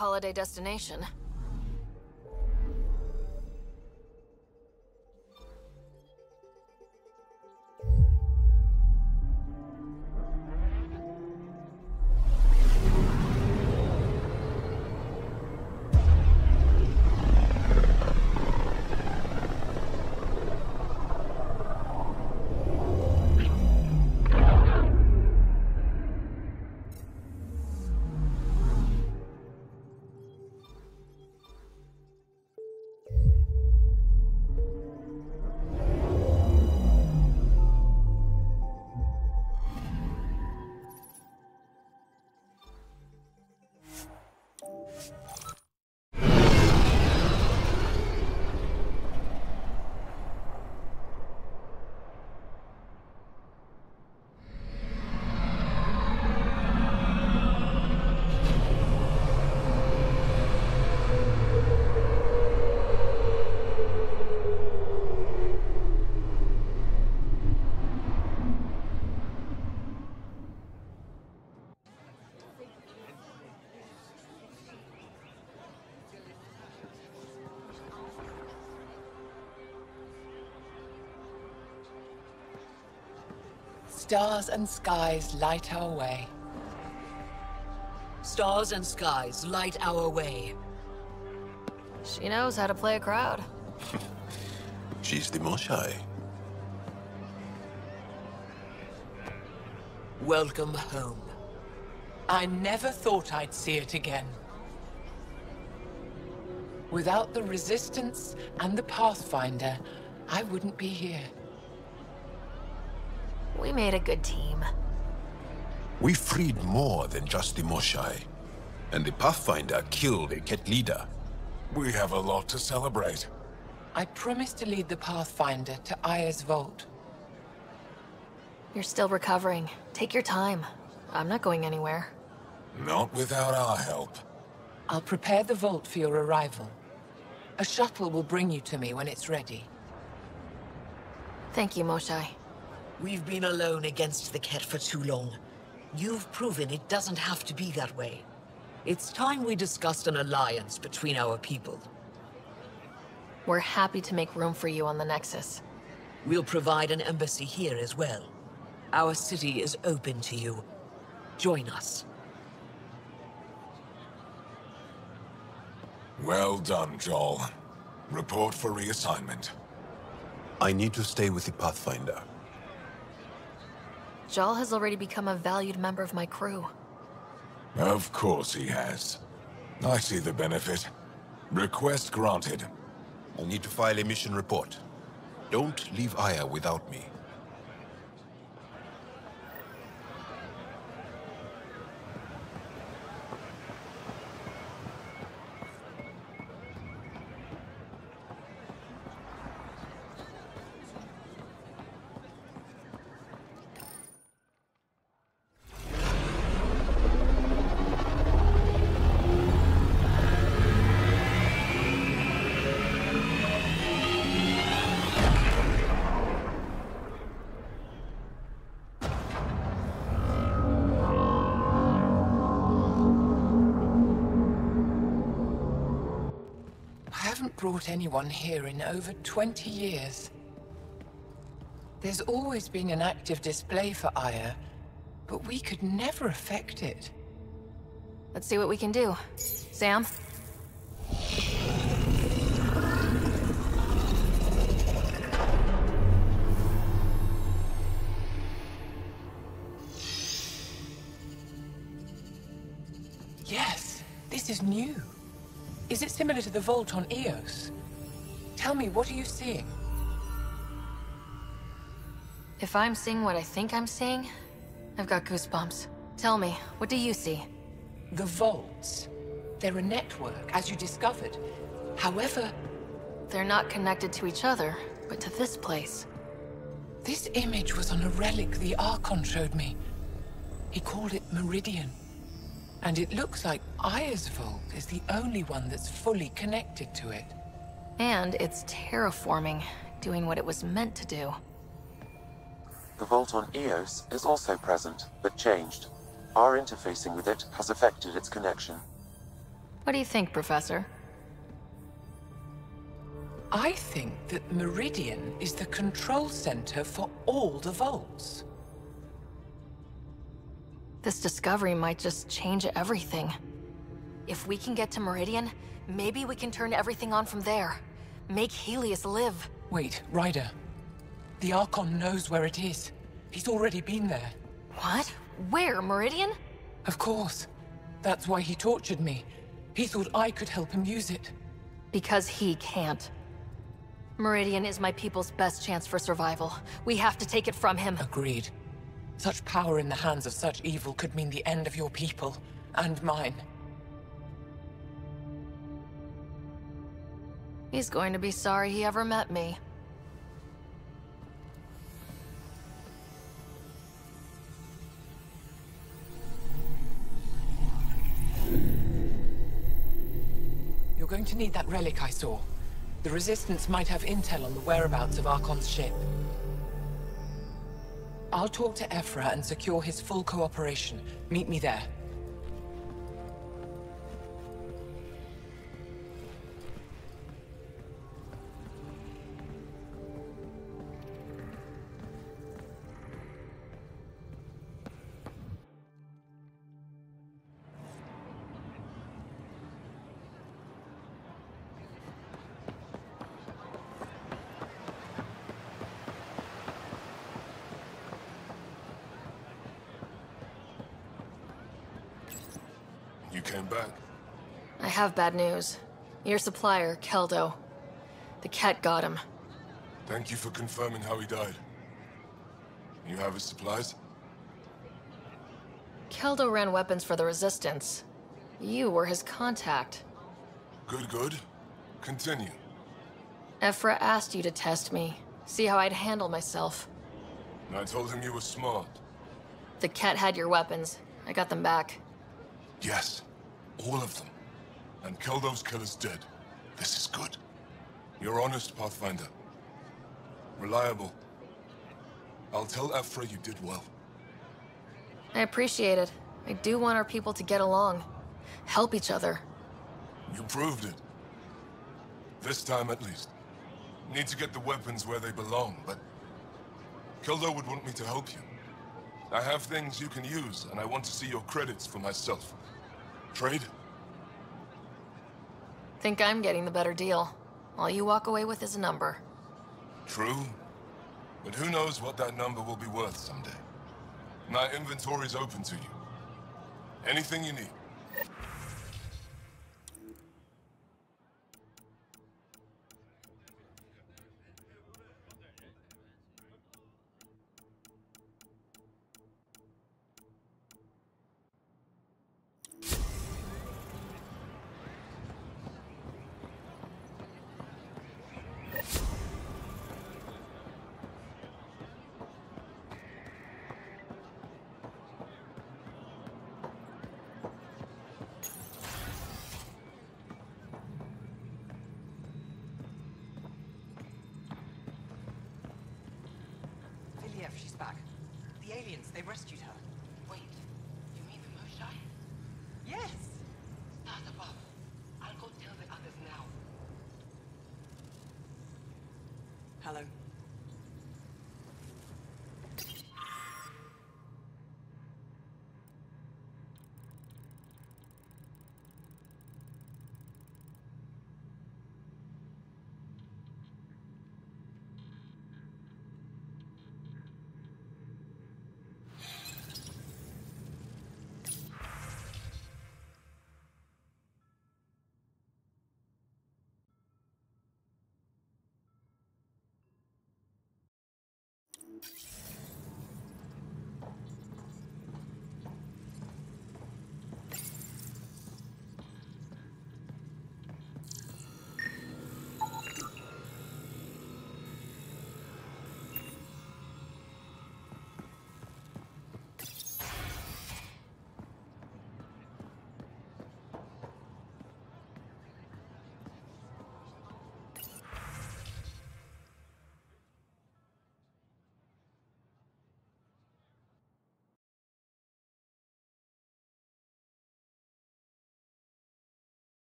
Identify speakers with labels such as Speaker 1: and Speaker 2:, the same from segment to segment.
Speaker 1: holiday destination.
Speaker 2: Stars and skies light our way.
Speaker 3: Stars and skies light our way.
Speaker 1: She knows how to play a crowd.
Speaker 4: She's the most shy.
Speaker 3: Welcome home.
Speaker 2: I never thought I'd see it again. Without the Resistance and the Pathfinder, I wouldn't be here.
Speaker 1: We made a good team.
Speaker 4: We freed more than just the Moshai. And the Pathfinder killed a Ket leader.
Speaker 5: We have a lot to celebrate.
Speaker 2: I promised to lead the Pathfinder to Aya's vault.
Speaker 1: You're still recovering. Take your time. I'm not going anywhere.
Speaker 5: Not without our help.
Speaker 2: I'll prepare the vault for your arrival. A shuttle will bring you to me when it's ready.
Speaker 1: Thank you, Moshai.
Speaker 3: We've been alone against the Ket for too long. You've proven it doesn't have to be that way. It's time we discussed an alliance between our people.
Speaker 1: We're happy to make room for you on the Nexus.
Speaker 3: We'll provide an embassy here as well. Our city is open to you. Join us.
Speaker 5: Well done, Joel. Report for reassignment.
Speaker 4: I need to stay with the Pathfinder.
Speaker 1: Jal has already become a valued member of my crew.
Speaker 5: Of course he has. I see the benefit. Request granted.
Speaker 4: I need to file a mission report. Don't leave Aya without me.
Speaker 2: Brought anyone here in over 20 years. There's always been an active display for Aya, but we could never affect it.
Speaker 1: Let's see what we can do. Sam?
Speaker 2: Yes, this is new. Is it similar to the vault on Eos? Tell me, what are you seeing?
Speaker 1: If I'm seeing what I think I'm seeing, I've got goosebumps. Tell me, what do you see?
Speaker 2: The vaults. They're a network, as you discovered. However...
Speaker 1: They're not connected to each other, but to this place.
Speaker 2: This image was on a relic the Archon showed me. He called it Meridian. And it looks like Aya's vault is the only one that's fully connected to it.
Speaker 1: And it's terraforming, doing what it was meant to do.
Speaker 6: The vault on Eos is also present, but changed. Our interfacing with it has affected its connection.
Speaker 1: What do you think, Professor?
Speaker 2: I think that Meridian is the control center for all the vaults.
Speaker 1: This discovery might just change everything. If we can get to Meridian, maybe we can turn everything on from there. Make Helios live.
Speaker 2: Wait, Ryder. The Archon knows where it is. He's already been there.
Speaker 1: What? Where? Meridian?
Speaker 2: Of course. That's why he tortured me. He thought I could help him use it.
Speaker 1: Because he can't. Meridian is my people's best chance for survival. We have to take it from him.
Speaker 2: Agreed. Such power in the hands of such evil could mean the end of your people, and mine.
Speaker 1: He's going to be sorry he ever met me.
Speaker 2: You're going to need that relic I saw. The Resistance might have intel on the whereabouts of Archon's ship. I'll talk to Ephra and secure his full cooperation. Meet me there.
Speaker 5: You came back?
Speaker 1: I have bad news. Your supplier, Keldo. The Ket got him.
Speaker 5: Thank you for confirming how he died. You have his supplies?
Speaker 1: Keldo ran weapons for the Resistance. You were his contact.
Speaker 5: Good, good. Continue.
Speaker 1: Ephra asked you to test me, see how I'd handle myself.
Speaker 5: I told him you were smart.
Speaker 1: The Ket had your weapons. I got them back.
Speaker 5: Yes, all of them. And Keldo's killer's dead. This is good. You're honest, Pathfinder. Reliable. I'll tell Ephra you did well.
Speaker 1: I appreciate it. I do want our people to get along. Help each other.
Speaker 5: You proved it. This time at least. Need to get the weapons where they belong, but... Keldo would want me to help you. I have things you can use, and I want to see your credits for myself. Trade?
Speaker 1: Think I'm getting the better deal. All you walk away with is a number.
Speaker 5: True. But who knows what that number will be worth someday. My inventory's open to you. Anything you need.
Speaker 7: She's back. The aliens, they rescued her.
Speaker 3: Wait, you mean the Moshae?
Speaker 7: Yes!
Speaker 3: Start above. I'll go tell the others now.
Speaker 7: Hello.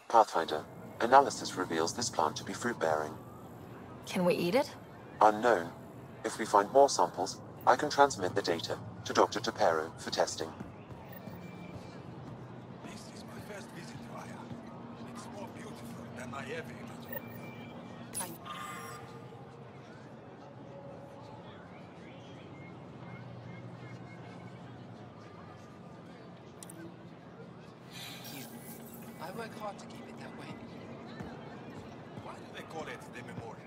Speaker 6: Pathfinder, analysis reveals this plant to be fruit-bearing.
Speaker 1: Can we eat it?
Speaker 6: Unknown. If we find more samples, I can transmit the data to Dr. Tapero for testing.
Speaker 4: This is my first visit to Aya. It's more beautiful than I ever imagined.
Speaker 2: I work hard to keep it that way.
Speaker 4: Why do they call it the Memorial?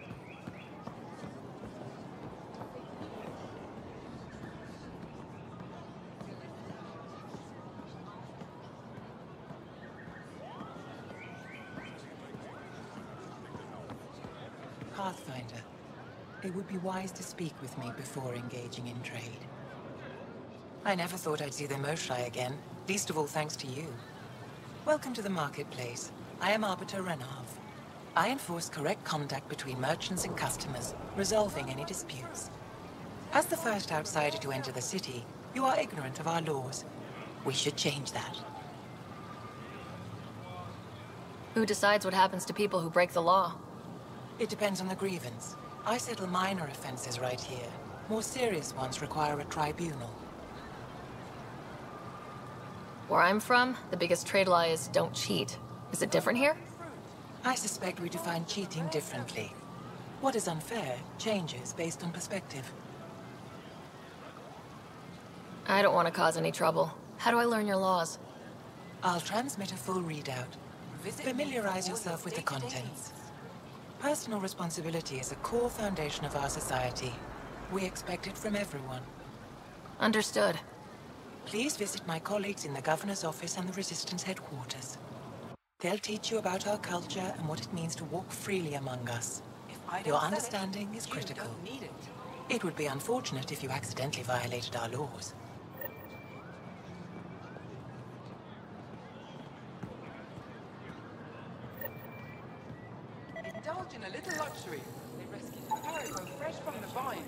Speaker 7: Pathfinder, it would be wise to speak with me before engaging in trade. I never thought I'd see the Moshai again, least of all thanks to you. Welcome to the marketplace. I am Arbiter Renav. I enforce correct conduct between merchants and customers, resolving any disputes. As the first outsider to enter the city, you are ignorant of our laws. We should change that.
Speaker 1: Who decides what happens to people who break the law?
Speaker 7: It depends on the grievance. I settle minor offenses right here. More serious ones require a tribunal.
Speaker 1: Where I'm from, the biggest trade law is don't cheat. Is it different here?
Speaker 7: I suspect we define cheating differently. What is unfair changes based on perspective.
Speaker 1: I don't want to cause any trouble. How do I learn your laws?
Speaker 7: I'll transmit a full readout. Familiarize yourself with the contents. Personal responsibility is a core foundation of our society. We expect it from everyone.
Speaker 1: Understood.
Speaker 7: Please visit my colleagues in the Governor's office and the Resistance headquarters. They'll teach you about our culture and what it means to walk freely among us. Your understanding is critical. It would be unfortunate if you accidentally violated our laws.
Speaker 2: Indulge in a little luxury. They rescued the Pariko fresh from the vine.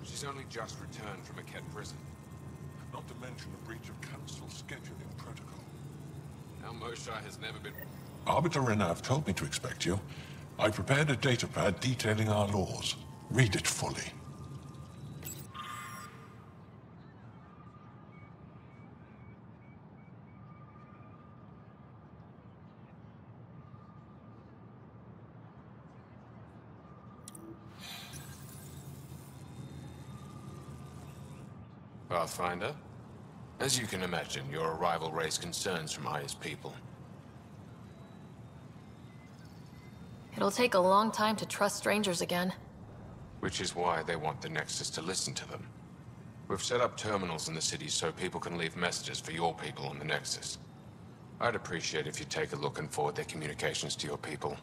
Speaker 8: She's only just returned from a Ket prison.
Speaker 5: Not to mention a breach of Council scheduling protocol.
Speaker 8: Our Moshai has never been...
Speaker 4: Arbiter Renav told me to expect you. I prepared a datapad detailing our laws. Read it fully.
Speaker 8: Pathfinder? As you can imagine, your arrival raised concerns from Aya's people.
Speaker 1: It'll take a long time to trust strangers again.
Speaker 8: Which is why they want the Nexus to listen to them. We've set up terminals in the city so people can leave messages for your people on the Nexus. I'd appreciate if you take a look and forward their communications to your people.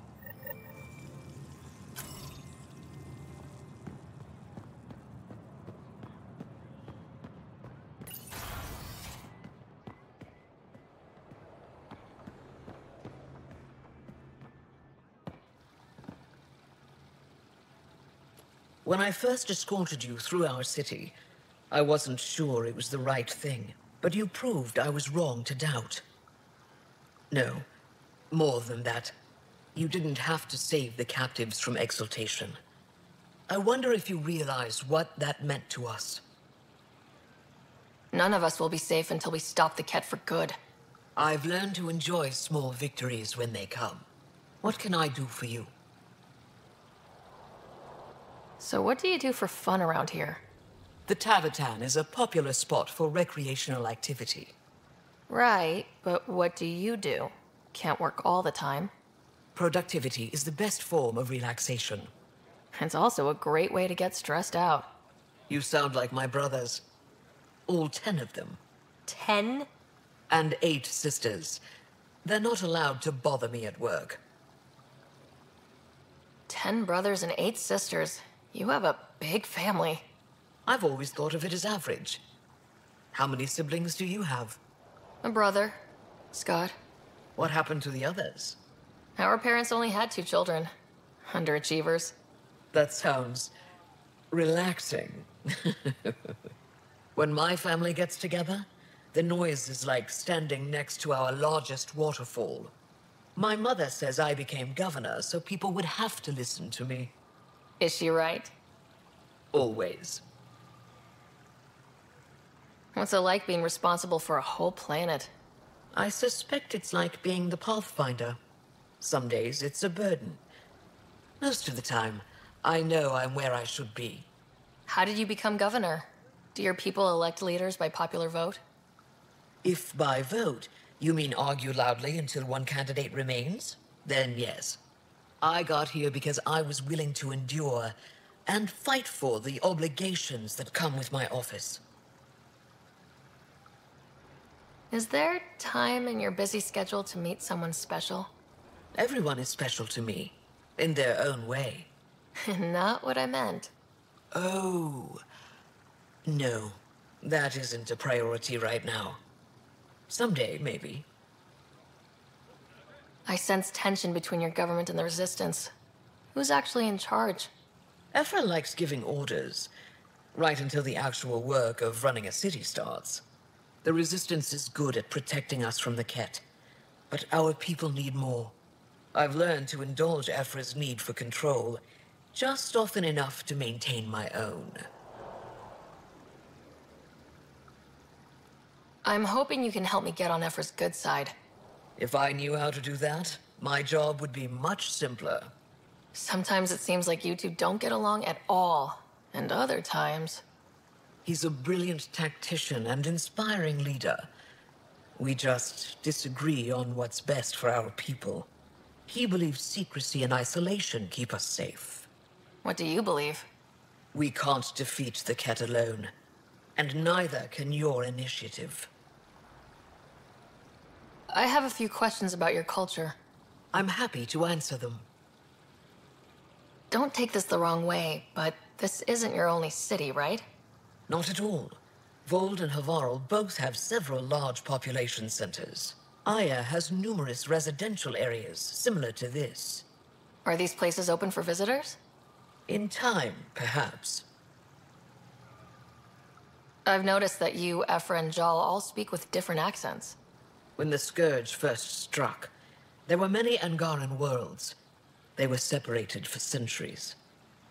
Speaker 3: When I first escorted you through our city, I wasn't sure it was the right thing, but you proved I was wrong to doubt. No, more than that. You didn't have to save the captives from exaltation. I wonder if you realize what that meant to us.
Speaker 1: None of us will be safe until we stop the Ket for good.
Speaker 3: I've learned to enjoy small victories when they come. What can I do for you?
Speaker 1: So what do you do for fun around here?
Speaker 3: The Tavatan is a popular spot for recreational activity.
Speaker 1: Right, but what do you do? Can't work all the time.
Speaker 3: Productivity is the best form of relaxation.
Speaker 1: It's also a great way to get stressed out.
Speaker 3: You sound like my brothers. all 10 of them.
Speaker 1: 10?
Speaker 3: And 8 sisters. They're not allowed to bother me at work.
Speaker 1: 10 brothers and 8 sisters. You have a big family.
Speaker 3: I've always thought of it as average. How many siblings do you have?
Speaker 1: A brother, Scott.
Speaker 3: What happened to the others?
Speaker 1: Our parents only had 2 children. Underachievers.
Speaker 3: That sounds relaxing. When my family gets together, the noise is like standing next to our largest waterfall. My mother says I became governor, so people would have to listen to me.
Speaker 1: Is she right?
Speaker 3: Always.
Speaker 1: What's it like being responsible for a whole planet?
Speaker 3: I suspect it's like being the Pathfinder. Some days it's a burden. Most of the time, I know I'm where I should be.
Speaker 1: How did you become governor? Do your people elect leaders by popular vote?
Speaker 3: If by vote, you mean argue loudly until one candidate remains, then yes. I got here because I was willing to endure and fight for the obligations that come with my office.
Speaker 1: Is there time in your busy schedule to meet someone special?
Speaker 3: Everyone is special to me, in their own way.
Speaker 1: Not what I meant.
Speaker 3: Oh. No, that isn't a priority right now. Someday, maybe.
Speaker 1: I sense tension between your government and the Resistance. Who's actually in charge?
Speaker 3: Ephra likes giving orders, right until the actual work of running a city starts. The Resistance is good at protecting us from the Ket, but our people need more. I've learned to indulge Ephra's need for control, just often enough to maintain my own.
Speaker 1: I'm hoping you can help me get on Ephra's good side.
Speaker 3: If I knew how to do that, my job would be much simpler.
Speaker 1: Sometimes it seems like you two don't get along at all, and other times...
Speaker 3: He's a brilliant tactician and inspiring leader. We just disagree on what's best for our people. He believes secrecy and isolation keep us safe.
Speaker 1: What do you believe?
Speaker 3: We can't defeat the Ket alone, and neither can your initiative.
Speaker 1: I have a few questions about your culture.
Speaker 3: I'm happy to answer them.
Speaker 1: Don't take this the wrong way, but this isn't your only city, right?
Speaker 3: Not at all. Vold and Havarl both have several large population centers. Aya has numerous residential areas similar to this.
Speaker 1: Are these places open for visitors?
Speaker 3: In time, perhaps.
Speaker 1: I've noticed that you, Ephra, and Jal all speak with different accents.
Speaker 3: When the Scourge first struck, there were many Angaran worlds. They were separated for centuries.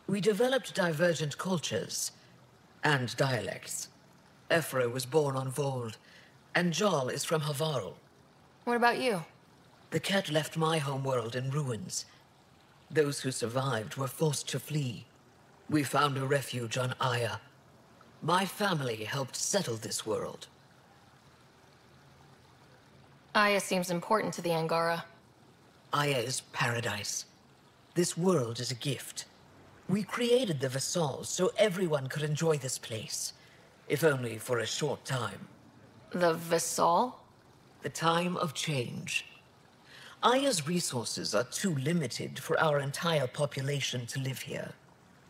Speaker 3: We developed divergent cultures and dialects. Ephra was born on Vold, and Jal is from Havarl.
Speaker 1: What about you?
Speaker 3: The Ket left my homeworld in ruins. Those who survived were forced to flee. We found a refuge on Aya. My family helped settle this world.
Speaker 1: Aya seems important to the Angara.
Speaker 3: Aya is paradise. This world is a gift. We created the Vassals so everyone could enjoy this place, if only for a short time.
Speaker 1: The Vassal?
Speaker 3: The time of change. Aya's resources are too limited for our entire population to live here.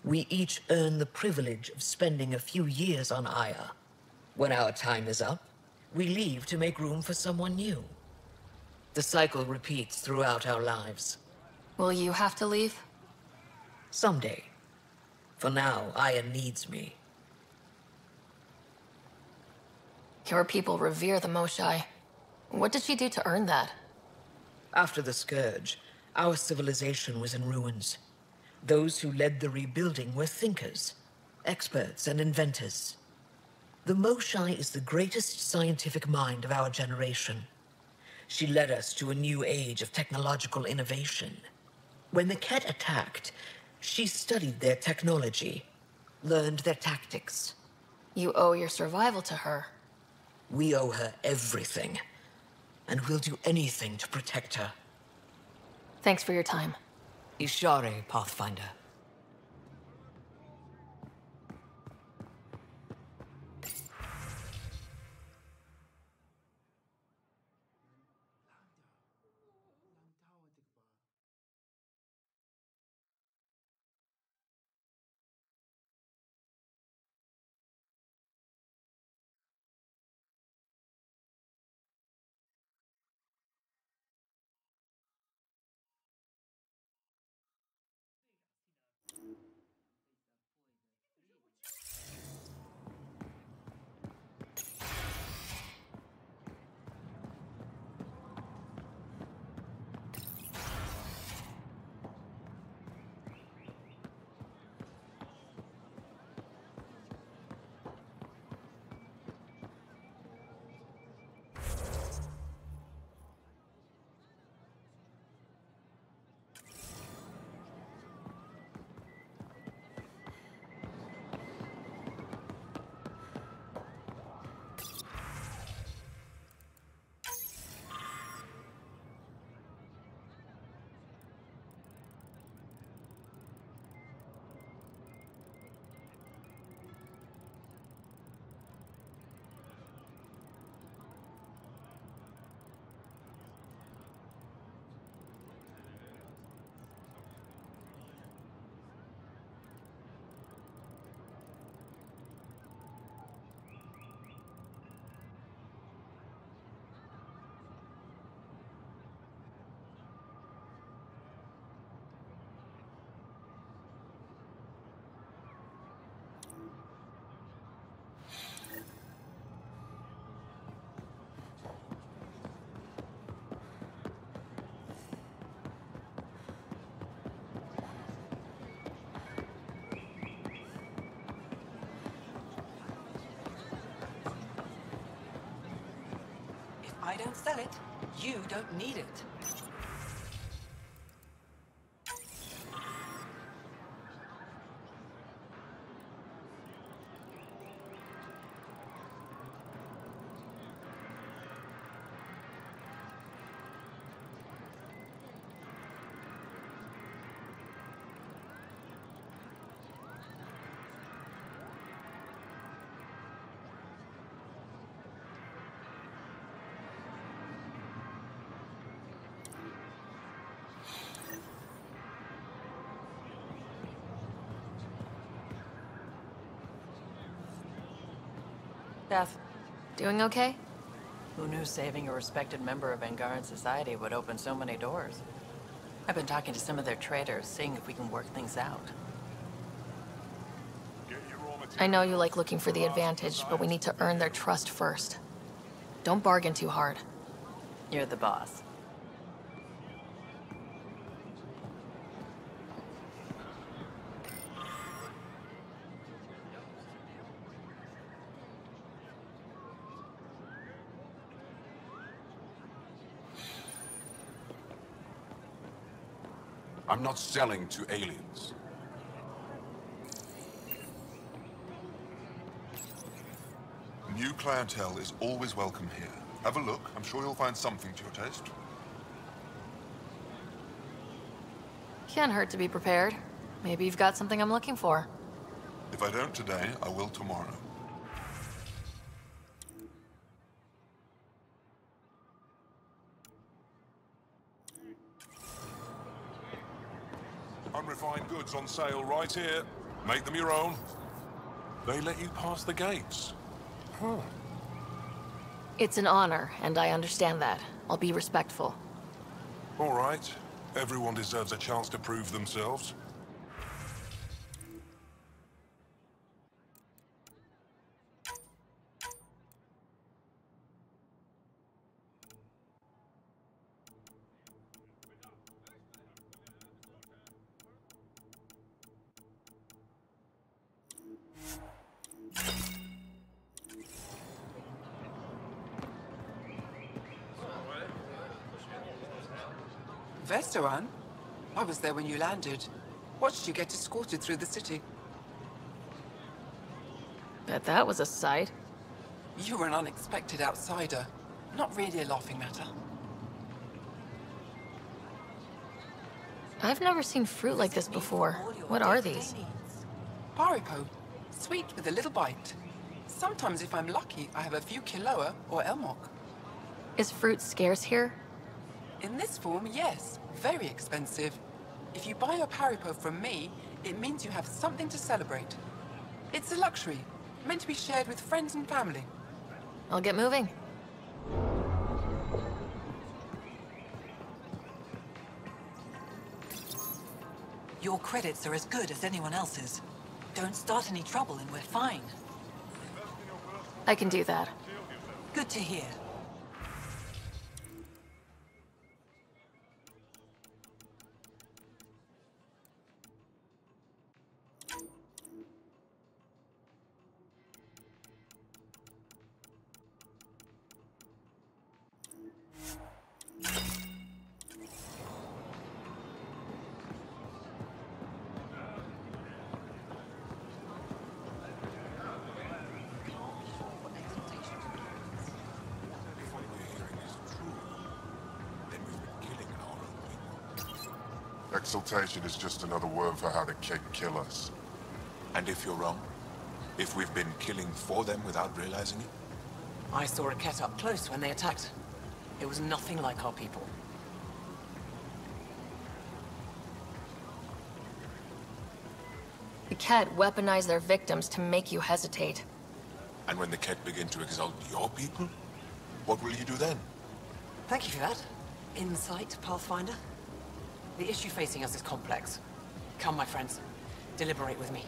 Speaker 3: We each earn the privilege of spending a few years on Aya. When our time is up, we leave to make room for someone new. The cycle repeats throughout our lives.
Speaker 1: Will you have to leave?
Speaker 3: Someday. For now, Aya needs me.
Speaker 1: Your people revere the Moshai. What did she do to earn that?
Speaker 3: After the Scourge, our civilization was in ruins. Those who led the rebuilding were thinkers, experts and inventors. The Moshai is the greatest scientific mind of our generation. She led us to a new age of technological innovation. When the Ket attacked, she studied their technology, learned their tactics.
Speaker 1: You owe your survival to her.
Speaker 3: We owe her everything, and we'll do anything to protect her.
Speaker 1: Thanks for your time.
Speaker 3: Ishare, Pathfinder.
Speaker 7: I don't sell it. You don't need it.
Speaker 9: Beth,
Speaker 1: Doing okay?
Speaker 9: who knew saving a respected member of Angaran society would open so many doors? I've been talking to some of their traders, seeing if we can work things out.
Speaker 1: I know you like looking for the advantage, but we need to earn their trust first. Don't bargain too hard.
Speaker 9: You're the boss.
Speaker 4: I'm not selling to aliens.
Speaker 5: New clientele is always welcome here. Have a look. I'm sure you'll find something to your taste.
Speaker 1: Can't hurt to be prepared. Maybe you've got something I'm looking for.
Speaker 5: If I don't today, I will tomorrow. Unrefined goods on sale right here. Make them your own. They let you pass the gates. Huh.
Speaker 1: It's an honor, and I understand that. I'll be respectful.
Speaker 5: All right. Everyone deserves a chance to prove themselves.
Speaker 2: Vestoran? I was there when you landed. Watched you get escorted through the city.
Speaker 1: Bet that was a sight.
Speaker 2: You were an unexpected outsider. Not really a laughing matter.
Speaker 1: I've never seen fruit like this before. What are these?
Speaker 2: Paripo. Sweet with a little bite. Sometimes if I'm lucky, I have a few kiloa or elmok.
Speaker 1: Is fruit scarce here?
Speaker 2: In this form, yes. Very expensive. If you buy a paripo from me, it means you have something to celebrate. It's a luxury, meant to be shared with friends and family.
Speaker 1: I'll get moving.
Speaker 7: Your credits are as good as anyone else's. Don't start any trouble and we're fine.
Speaker 1: I can do that.
Speaker 7: Good to hear.
Speaker 5: Exaltation is just another word for how the Keg kill us.
Speaker 4: And if you're wrong? If we've been killing for them without realizing it?
Speaker 9: I saw a Ket up close when they attacked. It was nothing like our people.
Speaker 1: The Ket weaponize their victims to make you hesitate.
Speaker 4: And when the Ket begin to exalt your people? What will you do then?
Speaker 9: Thank you for that. Insight, Pathfinder. The issue facing us is complex. Come, my friends. Deliberate with me.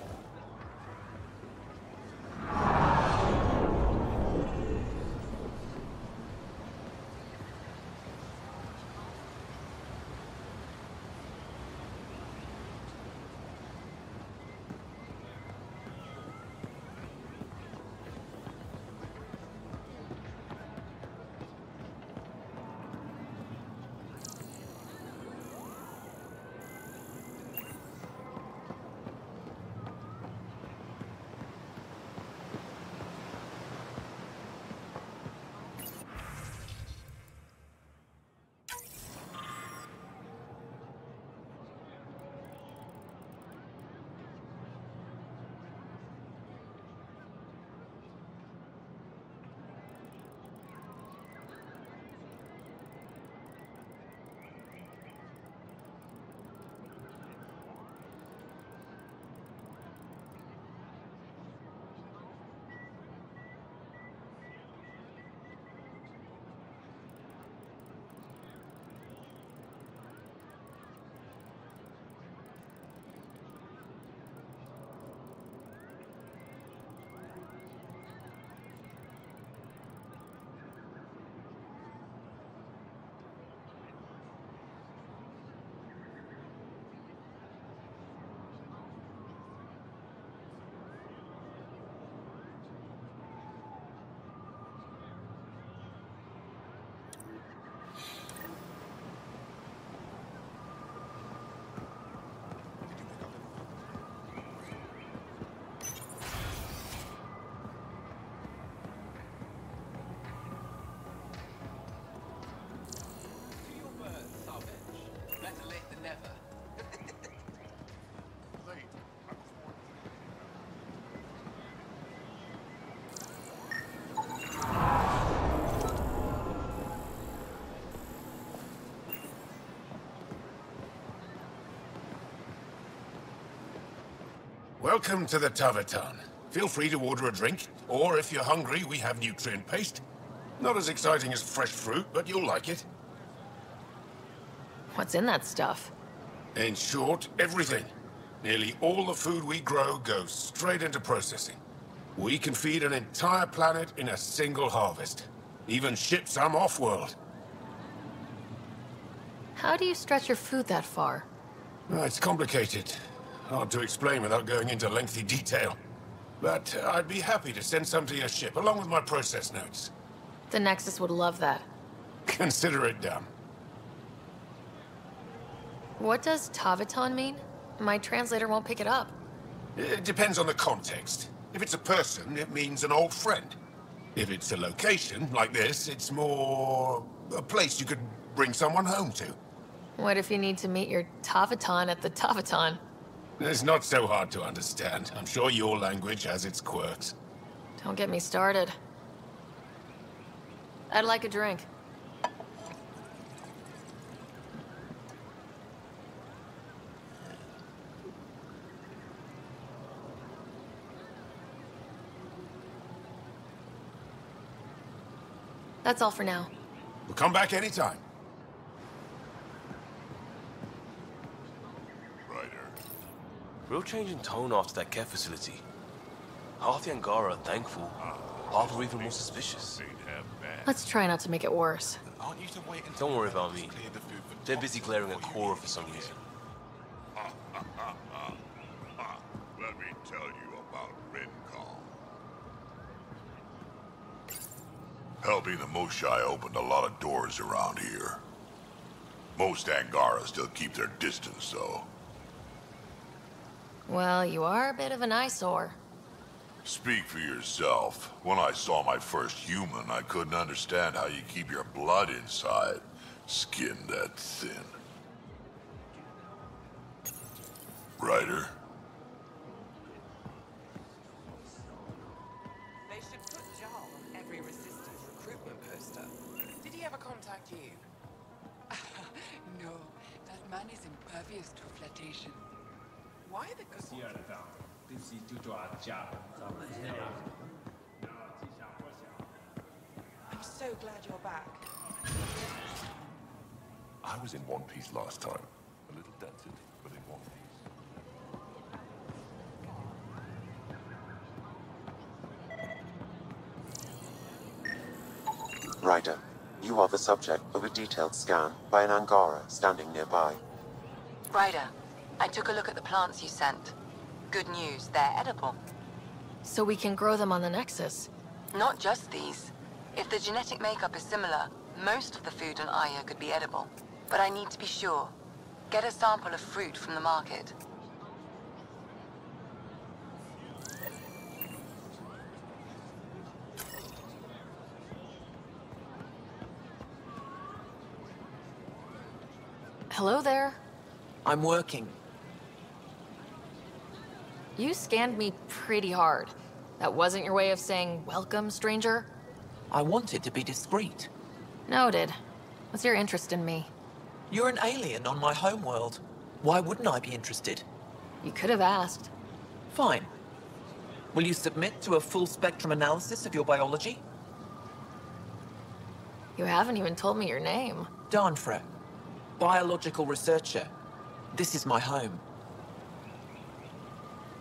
Speaker 4: Welcome to the Tavertan. Feel free to order a drink, or if you're hungry, we have nutrient paste. Not as exciting as fresh fruit, but you'll like it.
Speaker 1: What's in that stuff?
Speaker 4: In short, everything. Nearly all the food we grow goes straight into processing. We can feed an entire planet in a single harvest. Even ship some off-world.
Speaker 1: How do you stretch your food that far?
Speaker 4: It's complicated. Hard to explain without going into lengthy detail. But I'd be happy to send some to your ship, along with my process notes.
Speaker 1: The Nexus would love that.
Speaker 4: Consider it done.
Speaker 1: What does Tavertan mean? My translator won't pick it up.
Speaker 4: It depends on the context. If it's a person, it means an old friend. If it's a location, like this, it's more... a place you could bring someone home to.
Speaker 1: What if you need to meet your Tavertan at the Tavertan?
Speaker 4: It's not so hard to understand. I'm sure your language has its quirks.
Speaker 1: Don't get me started. I'd like a drink. That's all for now.
Speaker 4: We'll come back anytime.
Speaker 10: Real change in tone after that care facility. Half the Angara are thankful, half are even more suspicious.
Speaker 1: Let's try not to make it worse.
Speaker 10: Don't worry about me. They're busy glaring at Cora for some reason.
Speaker 11: Let me tell you about Rincon. Helping the Moshai opened a lot of doors around here. Most Angara still keep their distance, though.
Speaker 1: Well, you are a bit of an eyesore.
Speaker 11: Speak for yourself. When I saw my first human, I couldn't understand how you keep your blood inside. Skin that thin. Ryder?
Speaker 7: They should put Jarl on every resistance recruitment poster. Did he ever contact you? No, that man is impervious to flirtation. Why the I'm so glad you're back.
Speaker 5: I was in one piece last time. A little dented, but in one piece.
Speaker 6: Ryder, you are the subject of a detailed scan by an Angara standing nearby.
Speaker 12: Ryder, I took a look at the plants you sent. Good news, they're edible.
Speaker 1: So we can grow them on the Nexus?
Speaker 12: Not just these. If the genetic makeup is similar, most of the food on Aya could be edible. But I need to be sure. Get a sample of fruit from the market.
Speaker 1: Hello there.
Speaker 3: I'm working.
Speaker 1: You scanned me pretty hard. That wasn't your way of saying, welcome, stranger?
Speaker 3: I wanted to be discreet.
Speaker 1: Noted. What's your interest in me?
Speaker 3: You're an alien on my homeworld. Why wouldn't I be interested?
Speaker 1: You could have asked.
Speaker 3: Fine. Will you submit to a full-spectrum analysis of your biology?
Speaker 1: You haven't even told me your name.
Speaker 3: Danfra. Biological researcher. This is my home.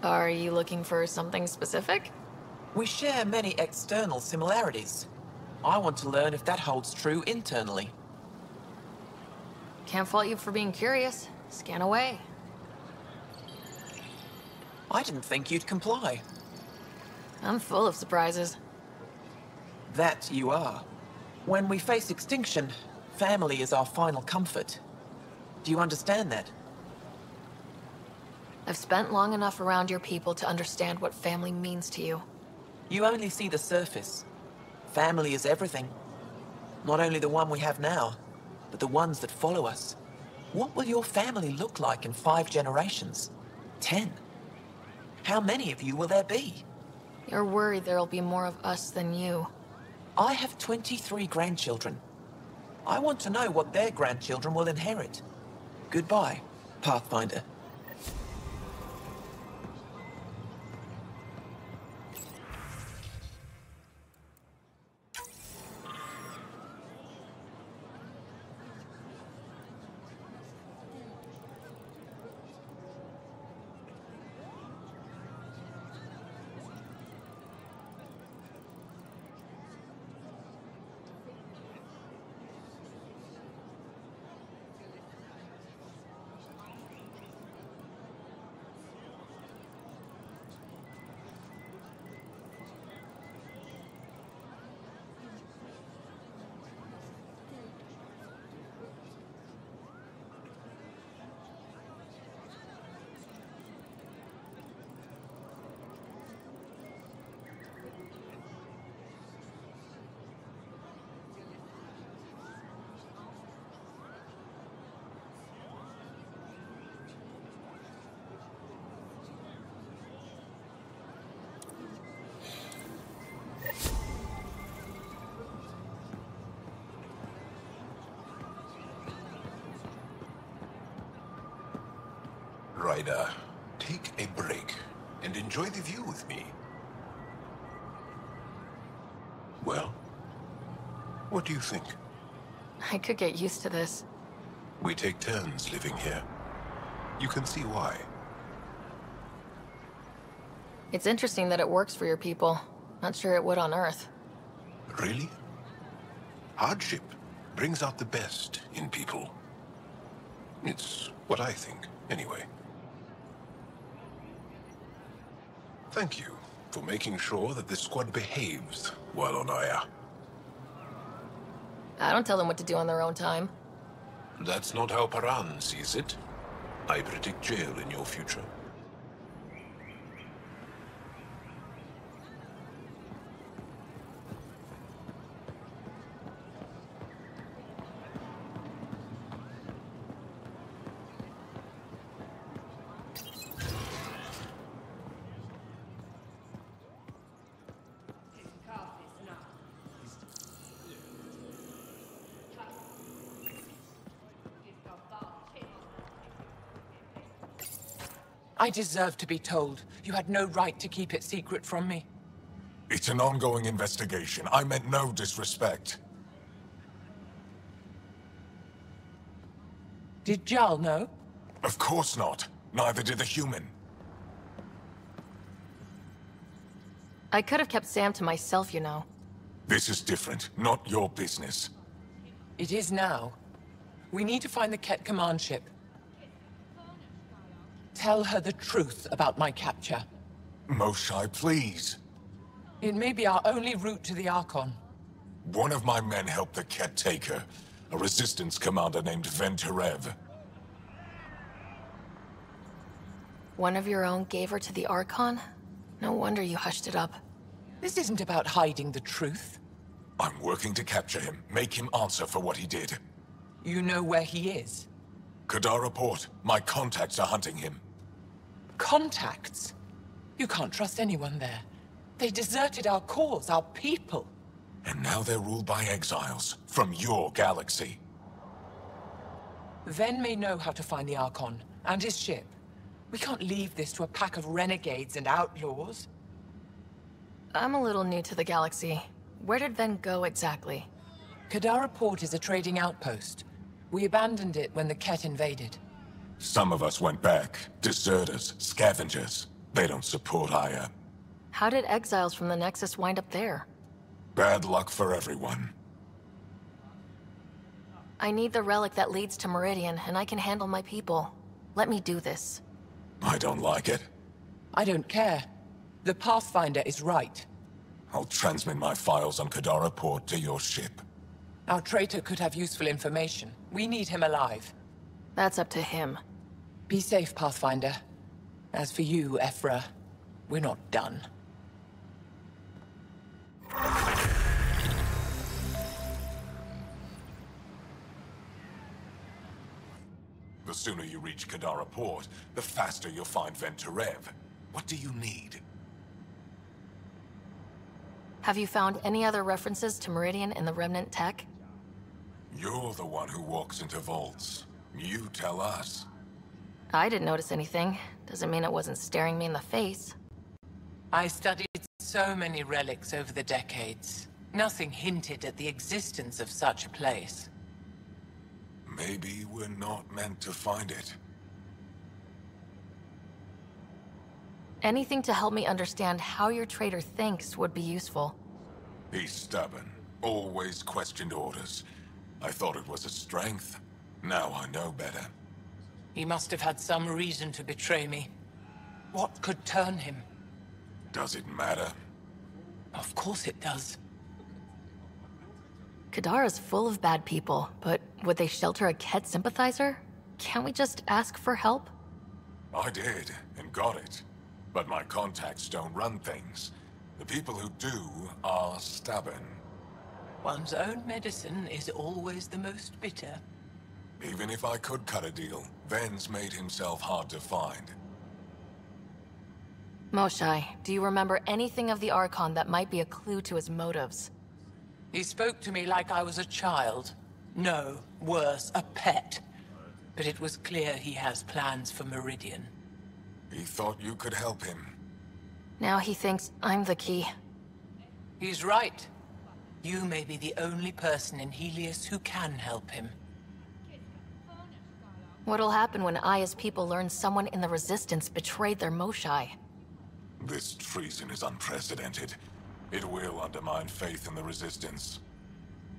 Speaker 1: Are you looking for something specific?
Speaker 3: We share many external similarities. I want to learn if that holds true internally.
Speaker 1: Can't fault you for being curious. Scan away.
Speaker 3: I didn't think you'd comply.
Speaker 1: I'm full of surprises.
Speaker 3: That you are. When we face extinction, family is our final comfort. Do you understand that?
Speaker 1: I've spent long enough around your people to understand what family means to you.
Speaker 3: You only see the surface. Family is everything. Not only the one we have now, but the ones that follow us. What will your family look like in 5 generations? 10? How many of you will there be?
Speaker 1: You're worried there'll be more of us than you.
Speaker 3: I have 23 grandchildren. I want to know what their grandchildren will inherit. Goodbye, Pathfinder.
Speaker 4: Ryder, take a break and enjoy the view with me. Well, what do you think?
Speaker 1: I could get used to this.
Speaker 4: We take turns living here. You can see why.
Speaker 1: It's interesting that it works for your people. Not sure it would on Earth.
Speaker 4: Really? Hardship brings out the best in people. It's what I think, anyway. Thank you for making sure that this squad behaves while on Aya.
Speaker 1: I don't tell them what to do on their own time.
Speaker 4: That's not how Paran sees it. I predict jail in your future.
Speaker 2: I deserve to be told. You had no right to keep it secret from me.
Speaker 5: It's an ongoing investigation. I meant no disrespect.
Speaker 2: Did Jal know?
Speaker 5: Of course not. Neither did the human.
Speaker 1: I could have kept Sam to myself, you know.
Speaker 5: This is different. Not your business.
Speaker 2: It is now. We need to find the Ket command ship. Tell her the truth about my capture.
Speaker 5: Moshai, please.
Speaker 2: It may be our only route to the Archon.
Speaker 5: One of my men helped the Ket take her. A resistance commander named Venturev.
Speaker 1: One of your own gave her to the Archon? No wonder you hushed it up.
Speaker 2: This isn't about hiding the truth.
Speaker 5: I'm working to capture him, make him answer for what he did.
Speaker 2: You know where he is?
Speaker 5: Kadara Port. My contacts are hunting him.
Speaker 2: Contacts? You can't trust anyone there. They deserted our cause, our people.
Speaker 5: And now they're ruled by exiles from your galaxy.
Speaker 2: Ven may know how to find the Archon and his ship. We can't leave this to a pack of renegades and outlaws.
Speaker 1: I'm a little new to the galaxy. Where did Ven go exactly?
Speaker 2: Kadara Port is a trading outpost. We abandoned it when the Ket invaded.
Speaker 5: Some of us went back. Deserters, scavengers. They don't support Aya.
Speaker 1: How did exiles from the Nexus wind up there?
Speaker 5: Bad luck for everyone.
Speaker 1: I need the relic that leads to Meridian, and I can handle my people. Let me do this.
Speaker 5: I don't like it.
Speaker 2: I don't care. The Pathfinder is right.
Speaker 5: I'll transmit my files on Kadara Port to your ship.
Speaker 2: Our traitor could have useful information. We need him alive.
Speaker 1: That's up to him.
Speaker 2: Be safe, Pathfinder. As for you, Ephra, we're not done.
Speaker 5: The sooner you reach Kadara Port, the faster you'll find Venturev. What do you need?
Speaker 1: Have you found any other references to Meridian in the Remnant tech?
Speaker 5: You're the one who walks into vaults. You tell us.
Speaker 1: I didn't notice anything. Doesn't mean it wasn't staring me in the face.
Speaker 2: I studied so many relics over the decades. Nothing hinted at the existence of such a place.
Speaker 5: Maybe we're not meant to find it.
Speaker 1: Anything to help me understand how your traitor thinks would be useful.
Speaker 5: He's stubborn. Always questioned orders. I thought it was a strength. Now I know better.
Speaker 2: He must have had some reason to betray me. What could turn him?
Speaker 5: Does it matter?
Speaker 2: Of course it does.
Speaker 1: Kadara's full of bad people, but would they shelter a Ket sympathizer? Can't we just ask for help?
Speaker 5: I did, and got it. But my contacts don't run things. The people who do are stubborn.
Speaker 2: One's own medicine is always the most bitter.
Speaker 5: Even if I could cut a deal, Ven's made himself hard to find.
Speaker 1: Moshai, do you remember anything of the Archon that might be a clue to his motives?
Speaker 2: He spoke to me like I was a child. No, worse, a pet. But it was clear he has plans for Meridian.
Speaker 4: He thought you could help him.
Speaker 1: Now he thinks I'm the key.
Speaker 2: He's right. You may be the only person in Helios who can help him.
Speaker 1: What'll happen when Aya's people learn someone in the Resistance betrayed their Moshai?
Speaker 4: This treason is unprecedented. It will undermine faith in the Resistance.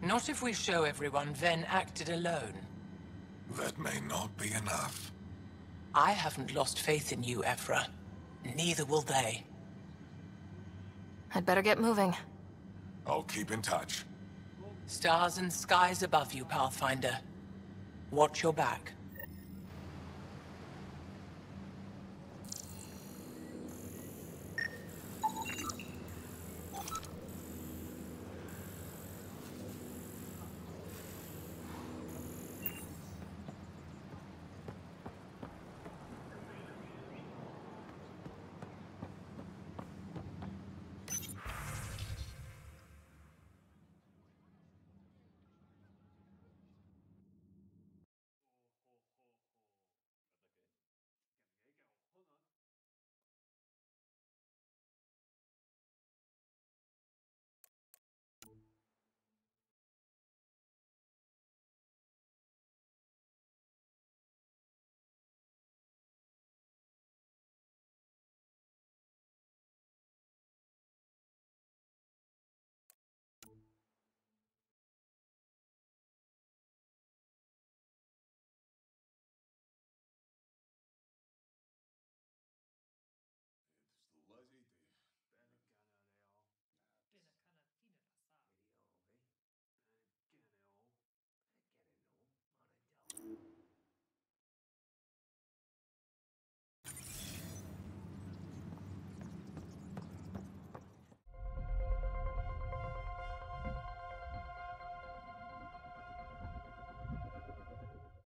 Speaker 2: Not if we show everyone Ven acted alone.
Speaker 4: That may not be enough.
Speaker 2: I haven't lost faith in you, Evra. Neither will they.
Speaker 1: I'd better get moving.
Speaker 4: I'll keep in touch.
Speaker 2: Stars and skies above you, Pathfinder. Watch your back.